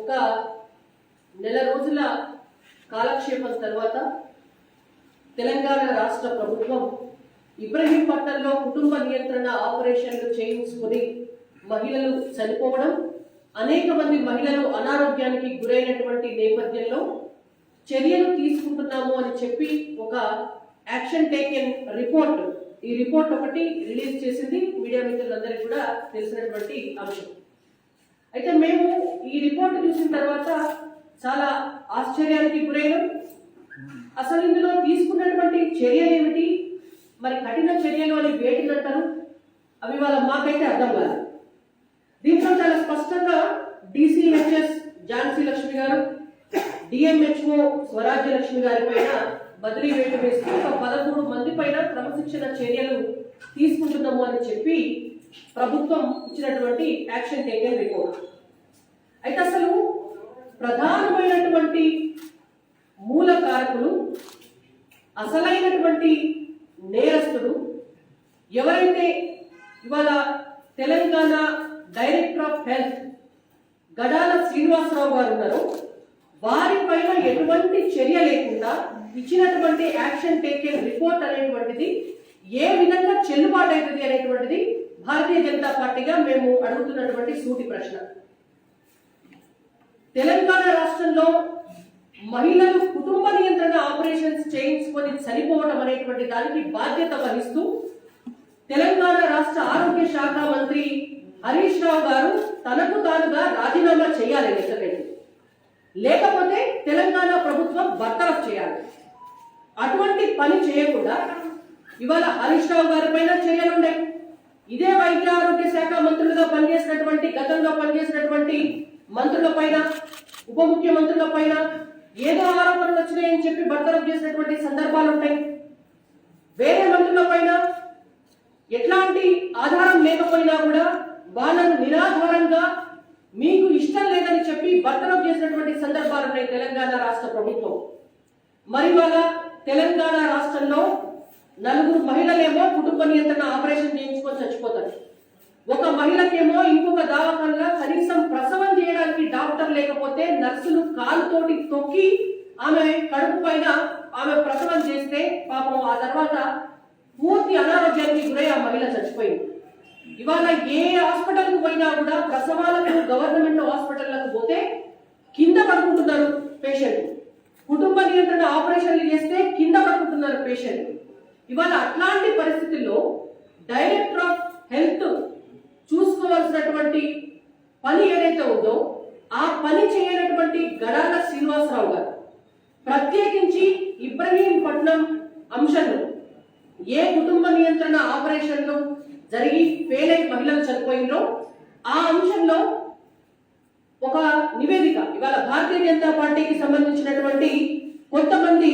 ఒక నెల రోజుల కాలక్షేపం తర్వాత తెలంగాణ రాష్ట్ర ప్రభుత్వం ఇబ్రహీంపట్నంలో కుటుంబ నియంత్రణ ఆపరేషన్లు చేయించుకొని మహిళలు చనిపోవడం, అనేక మంది మహిళలు అనారోగ్యానికి గురైనటువంటి నేపథ్యంలో చర్యలు తీసుకుంటున్నాము అని చెప్పి ఒక యాక్షన్ టేకెన్ రిపోర్ట్, ఈ రిపోర్ట్ ఒకటి రిలీజ్ చేసింది. మీడియా మిత్రులందరికీ కూడా తెలిసినటువంటి అంశం. అయితే మేము ఈ రిపోర్ట్ చూసిన తర్వాత చాలా ఆశ్చర్యానికి గురైనాం. అసలు ఇందులో తీసుకున్నటువంటి చర్యలు ఏమిటి, మరి కఠిన చర్యలు అని వేటిని అంటారు, అవి వాళ్ళ మాకైతే అర్థం కాదు. దీంట్లో చాలా స్పష్టంగా డిసిహెచ్ఎస్ ఝాన్సీ లక్ష్మి గారు, డిఎంహెచ్ఓ స్వరాజ్య లక్ష్మి గారి పైన బదిలీ వేటు వేస్తూ ఒక 13 మంది పైన క్రమశిక్షణ చర్యలు తీసుకుంటున్నాము అని చెప్పి ప్రభుత్వం ఇచ్చినటువంటి యాక్షన్ టేకెన్ రిపోర్ట్. అయితే అసలు ప్రధానమైనటువంటి మూల కారకులు, అసలైనటువంటి నేరస్తుడు ఎవరైతే ఇవాళ Telangana director of health Gadala Srinivasa Rao garu ఉన్నారో వారిపైన ఎటువంటి చర్య లేకుండా ఇచ్చినటువంటి యాక్షన్ టేకెన్ రిపోర్ట్ అనేటువంటిది ఏ విధంగా చెల్లుబాటు అవుతుంది అనేటువంటిది భారతీయ జనతా పార్టీగా మేము అడుగుతున్నటువంటి సూటి ప్రశ్న. తెలంగాణ రాష్ట్రంలో మహిళలు కుటుంబ నియంత్రణ ఆపరేషన్స్ చేయించుకొని చనిపోవడం అనేటువంటి దానికి బాధ్యత వహిస్తూ తెలంగాణ రాష్ట్ర ఆరోగ్య శాఖ మంత్రి హరీష్ రావు గారు తనకు తానుగా రాజీనామా చేయాలి, లేకపోతే తెలంగాణ ప్రభుత్వం బర్తరఫ్ చేయాలి. అటువంటి పని చేయకుండా ఇవాళ హరీష్ రావు గారి పైన చర్యలు ఉన్నాయి. ఇదే వైద్య ఆరోగ్య శాఖ మంత్రులుగా పనిచేసినటువంటి, గతంలో పనిచేసినటువంటి మంత్రుల పైన, ఉప ముఖ్యమంత్రుల పైన ఏదో ఆరోపణలు వచ్చినాయని చెప్పి బర్తరఫ్ చేసినటువంటి సందర్భాలు ఉంటాయి. వేరే మంత్రుల పైన ఎట్లాంటి ఆధారం లేకపోయినా కూడా వాళ్ళను నిరాధారంగా మీకు ఇష్టం లేదని చెప్పి బర్తరఫ్ చేసినటువంటి సందర్భాలు ఉన్నాయి తెలంగాణ రాష్ట్ర ప్రభుత్వం. మరి వాళ్ళ తెలంగాణ రాష్ట్రంలో 4 మహిళలేమో కుటుంబ నియంత్రణ ఆపరేషన్ చేయించుకొని చచ్చిపోతారు. ఒక మహిళకేమో ఇంకొక దవాఖానలో కనీసం ప్రసవం చేయడానికి డాక్టర్ లేకపోతే నర్సులు కాలుతోటి తొక్కి ఆమె కడుపు పైన ఆమె ప్రసవం చేస్తే పాపం ఆ తర్వాత పూర్తి అనారోగ్యానికి గురై ఆ మహిళ చచ్చిపోయింది. ఇవాళ ఏ హాస్పిటల్కు పోయినా కూడా ప్రసవాలకు గవర్నమెంట్ హాస్పిటల్లకు పోతే కింద పడుకుంటున్నారు పేషెంట్, కుటుంబ నియంత్రణ ఆపరేషన్లు చేస్తే కింద పడుకుంటున్నారు పేషెంట్. ఇవాళ అట్లాంటి పరిస్థితుల్లో డైరెక్టర్ ఆఫ్ హెల్త్ చూసుకోవాల్సినటువంటి పని ఏదైతే ఉందో ఆ పని చేయనటువంటి గడాల శ్రీనివాసరావు గారు ప్రత్యేకించి ఇబ్రహీంపట్నం అంశంలో ఏ కుటుంబ నియంత్రణ ఆపరేషన్లు జరిగి ఫెయిల్ అయి మహిళలు చనిపోయిందో ఆ అంశంలో ఒక నివేదిక ఇవాళ భారతీయ జనతా పార్టీకి సంబంధించినటువంటి కొంతమంది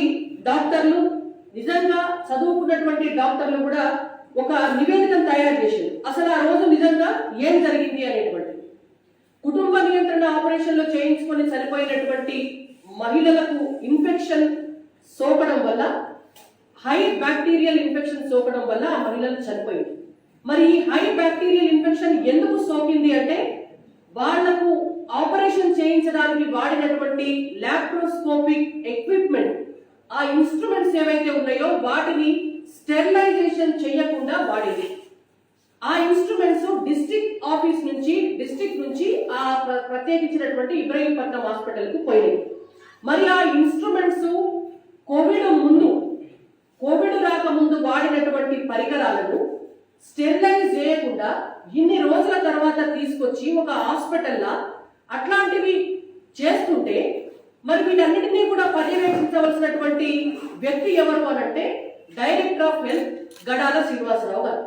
డాక్టర్లు, నిజంగా చదువుకున్నటువంటి డాక్టర్లు కూడా ఒక నివేదికను తయారు చేశారు. అసలు ఆ రోజు నిజంగా ఏం జరిగింది అనేటువంటి. కుటుంబ నియంత్రణ ఆపరేషన్లో చేయించుకొని చనిపోయినటువంటి మహిళలకు ఇన్ఫెక్షన్ సోకడం వల్ల, హై బ్యాక్టీరియల్ ఇన్ఫెక్షన్ సోకడం వల్ల ఆ మహిళలు చనిపోయింది. మరి ఈ హై బ్యాక్టీరియల్ ఇన్ఫెక్షన్ ఎందుకు సోకింది అంటే వాళ్లకు ఆపరేషన్ చేయించడానికి వాడినటువంటి లాప్రోస్కోపిక్ ఎక్విప్మెంట్, ఆ ఇన్స్ట్రుమెంట్స్ ఏవైతే ఉన్నాయో వాటిని స్టెరిలైజేషన్ చేయకుండా వాడేది. ఆ ఇన్స్ట్రుమెంట్స్ డిస్ట్రిక్ట్ నుంచి ఆ ప్రత్యేకించినటువంటి ఇబ్రహీంపట్నం హాస్పిటల్ కు పోయినాయి. మరి ఆ ఇన్స్ట్రుమెంట్స్ కోవిడ్ రాకముందు వాడినటువంటి పరికరాలను స్టెరిలైజ్ చేయకుండా ఇన్ని రోజుల తర్వాత తీసుకొచ్చి ఒక హాస్పిటల్లో అట్లాంటివి చేస్తుంటే మరి వీటన్నిటినీ కూడా పర్యవేక్షించవలసినటువంటి వ్యక్తి ఎవరు అనంటే director of health Gadala Srinivasa Rao గారు.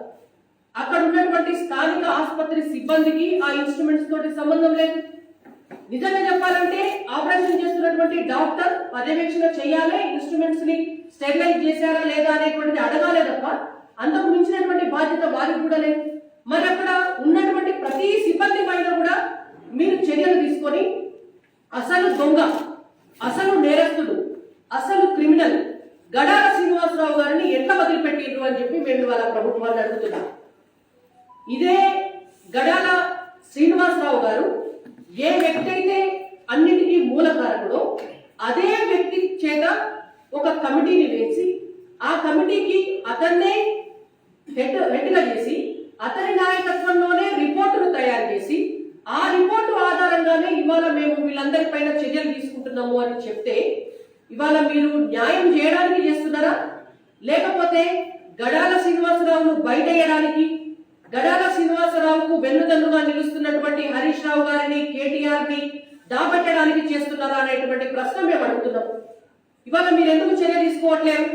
అక్కడ ఉన్నటువంటి స్థానిక ఆసుపత్రి సిబ్బందికి ఆ ఇన్స్ట్రుమెంట్స్ తోటి సంబంధం లేదు. నిజంగా చెప్పాలంటే ఆపరేషన్ చేస్తున్నటువంటి డాక్టర్ పర్యవేక్షణ చేయాలి, ఇన్స్ట్రుమెంట్స్ ని స్టెరిలైజ్ చేశారా లేదా అనేటువంటిది అడగాలే తప్ప అంతకు మించినటువంటి బాధ్యత వారికి కూడా లేదు. మరి అక్కడ ఉన్నటువంటి ప్రతి సిబ్బంది పైన కూడా మీరు చర్యలు తీసుకొని అసలు దొంగ, అసలు నేరస్తుడు, అసలు క్రిమినల్ గడాల శ్రీనివాసరావు గారిని ఎట్లా వదిలిపెట్టిండ్రు అని చెప్పి మేము ఇవాళ ప్రభుత్వాన్ని అడుగుతున్నాం. ఇదే గడాల శ్రీనివాసరావు గారు ఏ వ్యక్తి అయితే అన్నిటికీ మూలకారకుడు అదే వ్యక్తి చేత ఒక కమిటీని వేసి ఆ కమిటీకి అతన్నే హెడ్గా చేసి అతని నాయకత్వంలోనే రిపోర్టును తయారు చేసి ఆ రిపోర్టు ఆధారంగానే ఇవాళ మేము వీళ్ళందరిపైన చర్యలు తీసుకుంటున్నాము అని చెప్తే ఇవాళ మీరు న్యాయం చేయడానికి చేస్తున్నారా, లేకపోతే గడాల శ్రీనివాసరావును బయటేయడానికి, గడాల శ్రీనివాసరావుకు వెన్నుదన్నుగా నిలుస్తున్నటువంటి హరీష్ రావు గారిని, కేటీఆర్ ని దాబెట్టడానికి చేస్తున్నారా అనేటువంటి ప్రశ్న మేము అడుగుతున్నాం. ఇవాళ మీరు ఎందుకు చర్య తీసుకోవట్లేదు?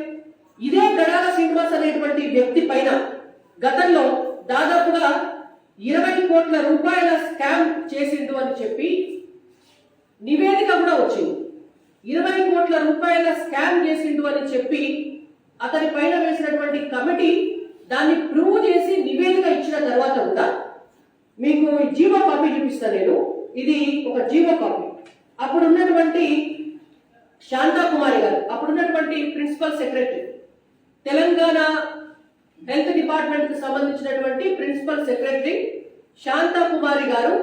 ఇదే గడాల శ్రీనివాస్ అనేటువంటి వ్యక్తి పైన గతంలో దాదాపుగా 20 కోట్ల రూపాయల స్కామ్ చేసిండు అని చెప్పి నివేదిక కూడా వచ్చింది. 20 కోట్ల రూపాయల స్కామ్ చేసిండు అని చెప్పి అతని పైన వేసినటువంటి కమిటీ దాన్ని ప్రూవ్ చేసి నివేదిక ఇచ్చిన తర్వాత కూడా మీకు జీవో కాపీ చూపిస్తా నేను. ఇది ఒక జీవో కాపీ. అప్పుడున్నటువంటి శాంతా కుమారి గారు, అప్పుడున్నటువంటి principal secretary, Telangana health department కి సంబంధించినటువంటి ప్రిన్సిపల్ సెక్రటరీ శాంతా కుమారి గారు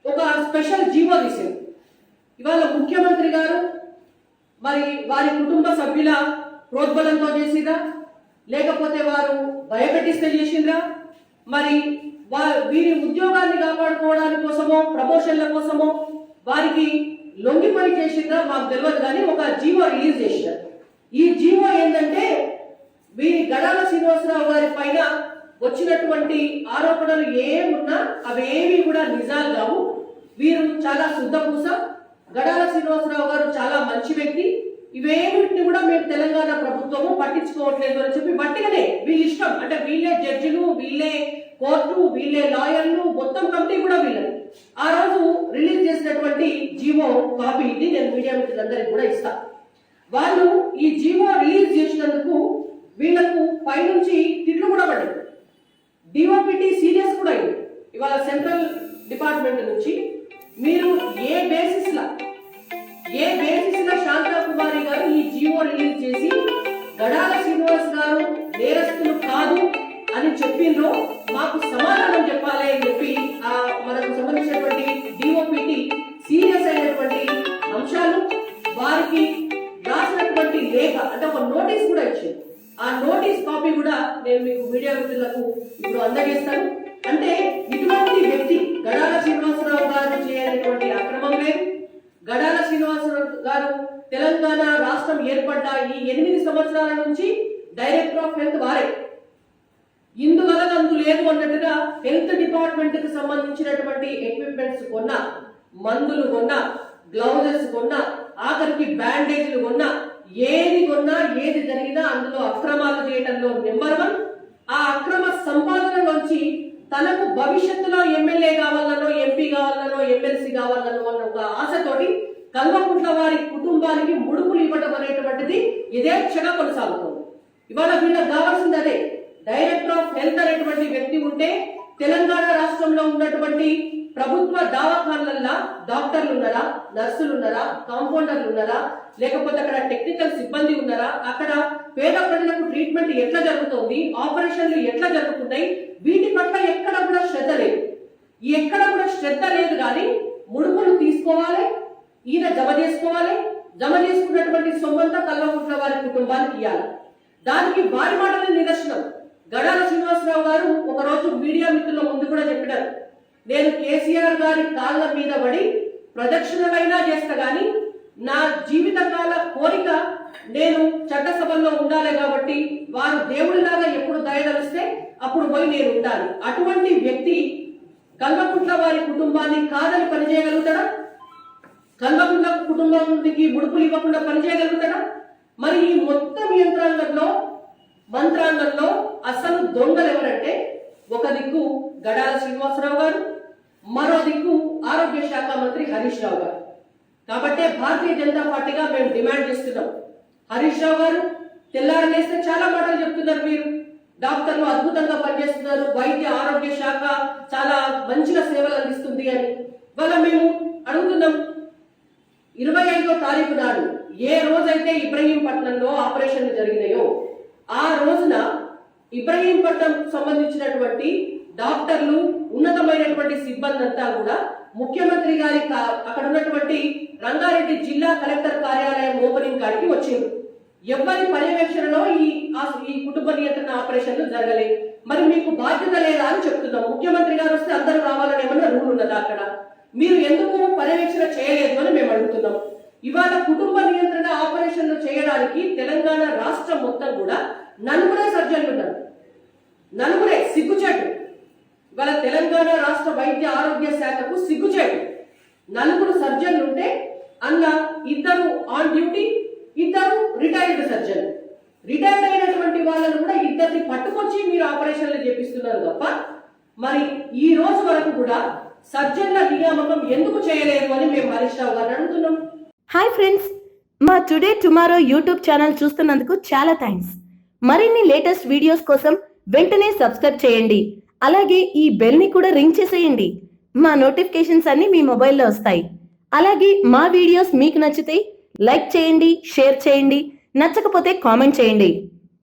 ఒక స్పెషల్ జీవో తీశారు. ఇవాళ ముఖ్యమంత్రి గారు మరి వారి కుటుంబ సభ్యుల ప్రోద్బలంతో చేసిందా, లేకపోతే వారు భయపెట్టిస్తే చేసిండ్రా, మరి వీరి ఉద్యోగాన్ని కాపాడుకోవడానికి కోసమో ప్రమోషన్ల కోసమో వారికి లొంగిపోయి చేసిండ్రా మాకు తెలియదు, కానీ ఒక జీవో రిలీజ్ చేసినారు. ఈ జీవో ఏంటంటే వీరి గడాల శ్రీనివాసరావు గారి పైన వచ్చినటువంటి ఆరోపణలు ఏమున్నా అవేవి కూడా నిజాలు కావు, వీరు చాలా శుద్ధపూస, గడాల శ్రీనివాసరావు గారు చాలా మంచి వ్యక్తి, ఇవేమిటిని కూడా మేము తెలంగాణ ప్రభుత్వము పట్టించుకోవట్లేదు అని చెప్పి బట్టిగానే వీళ్ళ ఇష్టం, అంటే వీళ్ళే జడ్జిలు, వీళ్ళే కోర్టు, వీళ్ళే లాయర్లు, మొత్తం కమిటీ కూడా వీళ్ళని ఆ రోజు రిలీజ్ చేసినటువంటి జీవో కాపీ ఇది. నేను మీడియా మిత్రులందరికీ కూడా ఇస్తా. వాళ్ళు ఈ జీవో రిలీజ్ చేసినందుకు వీళ్లకు పైనుంచి తిట్లు కూడా పడ్డాయి. డిఓపిటి సీరియస్ కూడా అయింది. ఇవాళ సెంట్రల్ డిపార్ట్మెంట్ నుంచి మీరు ఏ బేసిస్ లా శాంతా కుమారి గారు ఈ జీవో రిలీజ్ చేసి గడాల శ్రీనివాస్ గారు నేరస్తులు కాదు అని చెప్పిండ్రో మాకు సమాధానం చెప్పాలి అని చెప్పి మనకు సంబంధించినటువంటి డిఓపిటి సీరియస్ అయినటువంటి అంశాలు వారికి రాసినటువంటి లేఖ, అంటే ఒక నోటీస్ కూడా ఇచ్చింది. ఆ నోటీస్ కాపీ కూడా నేను మీకు మీడియా మిత్రులకు ఇప్పుడు అందజేస్తాను. అంటే ఇటువంటి వ్యక్తి గడాల శ్రీనివాసరావు గారు చేయనటువంటి అక్రమం లేదు. గడాల శ్రీనివాసరావు గారు తెలంగాణ రాష్ట్రం ఏర్పడ్డ ఈ 8 సంవత్సరాల నుంచి డైరెక్టర్ ఆఫ్ హెల్త్ వారే, ఇందువలనందు లేదు అన్నట్టుగా హెల్త్ డిపార్ట్మెంట్ కి సంబంధించినటువంటి ఎక్విప్మెంట్స్ కొన్నా, మందులు కొన్నా, గ్లౌజెస్ కొన్నా, ఆఖరికి బ్యాండేజ్లు కొన్నా, ఏది కొన్నా ఏది జరిగినా అందులో అక్రమాలు చేయడంలో నెంబర్ 1. ఆ అక్రమ సంపాదన నుంచి తనకు భవిష్యత్తులో ఎమ్మెల్యే కావాలనో, ఎంపీ కావాలనో, ఎమ్మెల్సీ కావాలనో అన్న ఒక ఆశతోటి కల్వకుంట్ల వారి కుటుంబానికి ముడుపులు ఇవ్వడం అనేటువంటిది యథేచ్ఛగా కొనసాగుతుంది. ఇవాళ వీళ్ళకి కావాల్సింది అదే. డైరెక్టర్ ఆఫ్ హెల్త్ అనేటువంటి వ్యక్తి ఉంటే తెలంగాణ రాష్ట్రంలో ఉన్నటువంటి ప్రభుత్వ దవాఖానలల్లో డాక్టర్లు ఉన్నారా, నర్సులు ఉన్నారా, కాంపౌండర్లు ఉన్నారా, లేకపోతే అక్కడ టెక్నికల్ సిబ్బంది ఉన్నారా, అక్కడ పేద ప్రజలకు ట్రీట్మెంట్ ఎట్లా జరుగుతుంది, ఆపరేషన్లు ఎట్లా జరుగుతున్నాయి, వీటి పట్ల ఎక్కడ కూడా శ్రద్ధ లేదు. ఎక్కడ కూడా శ్రద్ధ లేదు. కానీ ముడుపులు తీసుకోవాలి, ఈయన జమ చేసుకోవాలి, జమ చేసుకున్నటువంటి సొమ్మంతా కల్వకుంట్ల వారి కుటుంబానికి ఇవ్వాలి. దానికి వారి మాటలే నిదర్శనం. గడాల శ్రీనివాసరావు గారు ఒక రోజు మీడియా మిత్రుల ముందు కూడా చెప్పినారు, నేను కేసీఆర్ గారి కాళ్ళ మీద పడి ప్రదక్షిణలైనా చేస్తా గాని నా జీవితకాల కోరిక నేను చట్టసభల్లో ఉండాలి, కాబట్టి వారు దేవుడిలాగా ఎప్పుడు దయదలిస్తే అప్పుడు పోయి నేను ఉండాలి. అటువంటి వ్యక్తి కల్వకుంట్ల వారి కుటుంబాన్ని కాదని పనిచేయగలుగుతాడా? కల్వకుంట్ల కుటుంబానికి ముడుపులు ఇవ్వకుండా పనిచేయగలుగుతాడా? మరి ఈ మొత్తం మంత్రాంగంలో అసలు దొంగలు ఎవరంటే ఒక దిక్కు గడాల శ్రీనివాసరావు గారు, మరో దిక్కు ఆరోగ్య శాఖ మంత్రి హరీష్ రావు గారు. కాబట్టే భారతీయ జనతా పార్టీగా మేము డిమాండ్ చేస్తున్నాం, హరీష్ రావు గారు తెల్లారలేస్తే చాలా మాటలు చెప్తున్నారు, మీరు డాక్టర్లు అద్భుతంగా పనిచేస్తున్నారు, వైద్య ఆరోగ్య శాఖ చాలా మంచిగా సేవలు అందిస్తుంది అని. ఇవాళ మేము అడుగుతున్నాం, 25వ తారీఖు నాడు ఏ రోజైతే ఇబ్రహీంపట్నంలో ఆపరేషన్లు జరిగినాయో ఆ రోజున ఇబ్రహీంపట్నం సంబంధించినటువంటి డాక్టర్లు, ఉన్నతమైనటువంటి సిబ్బంది అంతా కూడా ముఖ్యమంత్రి గారి అక్కడ ఉన్నటువంటి రంగారెడ్డి జిల్లా కలెక్టర్ కార్యాలయం ఓపెనింగ్ కాడికి వచ్చింది. ఎవరి పర్యవేక్షణలో ఈ కుటుంబ నియంత్రణ ఆపరేషన్లు జరగలేదు. మరి మీకు బాధ్యత లేదా అని చెప్తున్నాం. ముఖ్యమంత్రి గారు వస్తే అందరూ రావాలని ఏమన్నా రూల్ ఉన్నదా అక్కడ? మీరు ఎందుకు పర్యవేక్షణ చేయలేదు అని మేము అడుగుతున్నాం. ఇవాళ కుటుంబ నియంత్రణ ఆపరేషన్లు చేయడానికి తెలంగాణ రాష్ట్రం మొత్తం కూడా 4 సర్జన్లు ఉన్నారు. 4 సిగ్గుచేటు. ఇవాళ తెలంగాణ రాష్ట్ర వైద్య ఆరోగ్య శాఖకు సిగ్గుచేటు. 4 సర్జన్లు ఉంటే అన్న 2 on duty, 2 retired surgeon. Retired అయినటువంటి వాళ్ళను కూడా 2 పట్టుకొచ్చి మీరు ఆపరేషన్లు చేపిస్తున్నారు తప్ప మరి ఈ రోజు వరకు కూడా సర్జన్ల నియామకం ఎందుకు చేయలేదు అని మేము హరీష్ రావు గారిని అడుగుతున్నాం. హాయ్ ఫ్రెండ్స్, మా టుడే టుమారో యూట్యూబ్ ఛానల్ చూస్తున్నందుకు చాలా థ్యాంక్స్. మరిన్ని లేటెస్ట్ వీడియోస్ కోసం వెంటనే సబ్స్క్రైబ్ చేయండి. అలాగే ఈ బెల్ ని కూడా రింగ్ చేసేయండి. మా నోటిఫికేషన్స్ అన్ని మీ మొబైల్లో వస్తాయి. అలాగే మా వీడియోస్ మీకు నచ్చితే లైక్ చేయండి, షేర్ చేయండి, నచ్చకపోతే కామెంట్ చేయండి.